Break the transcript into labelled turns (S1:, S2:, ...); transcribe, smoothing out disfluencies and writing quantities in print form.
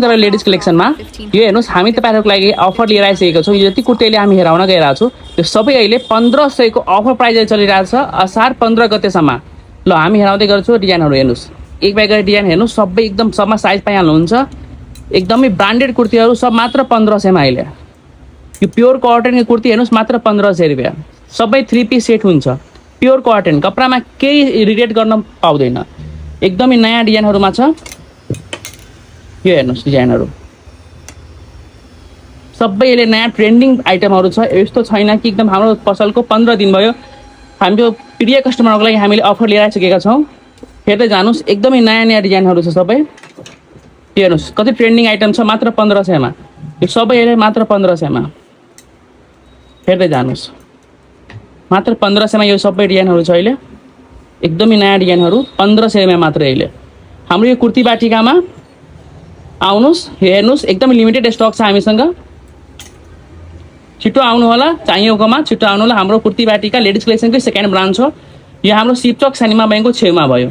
S1: तर लेडिज कलेक्सनमा यो हेर्नुहोस् हामी तपाईँहरूको लागि अफर लिएर आइसकेको छौँ। यो जति कुर्ती अहिले हामी हेराउन गइरहेको छु त्यो सबै अहिले 1500 को अफर प्राइस चलिरहेको छ असार 15 गतेसम्म। ल हामी हेराउँदै गर्छौँ डिजाइनहरू हेर्नुहोस्, एक बाई गरेर डिजाइन हेर्नुहोस्, सबै एकदम सबमा साइज पाइहाल्नुहुन्छ। एकदमै ब्रान्डेड कुर्तीहरू सब मात्र 1500 मा अहिले। यो प्योर कटनको कुर्ती हेर्नुहोस् मात्र 1500 रुपियाँ। सबै 3 पिस सेट हुन्छ, प्योर कटन, कपडामा केही रिग्रेट गर्न पाउँदैन। एकदमै नयाँ डिजाइनहरूमा छ। यो हेर्नुहोस् डिजाइनहरू सबै अहिले नयाँ ट्रेन्डिङ आइटमहरू छ। यस्तो छैन कि एकदम हाम्रो पसलको 15 दिन भयो हाम्रो प्रिय कस्टमरहरूको लागि हामीले अफर लिएर आइसकेका छौँ। हेर्दै जानुहोस्, एकदमै नयाँ नयाँ डिजाइनहरू छ सबै। हेर्नुहोस् कति ट्रेन्डिङ आइटम छ मात्र 1500 मा। यो सबै अहिले मात्र 1500 मा। हेर्दै जानुहोस् मात्र 1500 मा यो सबै डिजाइनहरू छ अहिले। एकदमै नयाँ डिजाइनहरू 1500 मा मात्र अहिले। हाम्रो यो कुर्ती बाटिकामा आउनुहोस्, हेर्नुहोस् एकदमै लिमिटेड स्टक छ हामीसँग। छिटो आउनु होला, चाहिएकोमा छिटो आउनु होला। हाम्रो कुर्ती बाटिका लेडिज कलेक्सनकै सेकेन्ड ब्रान्च हो। यो हाम्रो शिवचोक सानिमा बैंकको छेउमा भयो।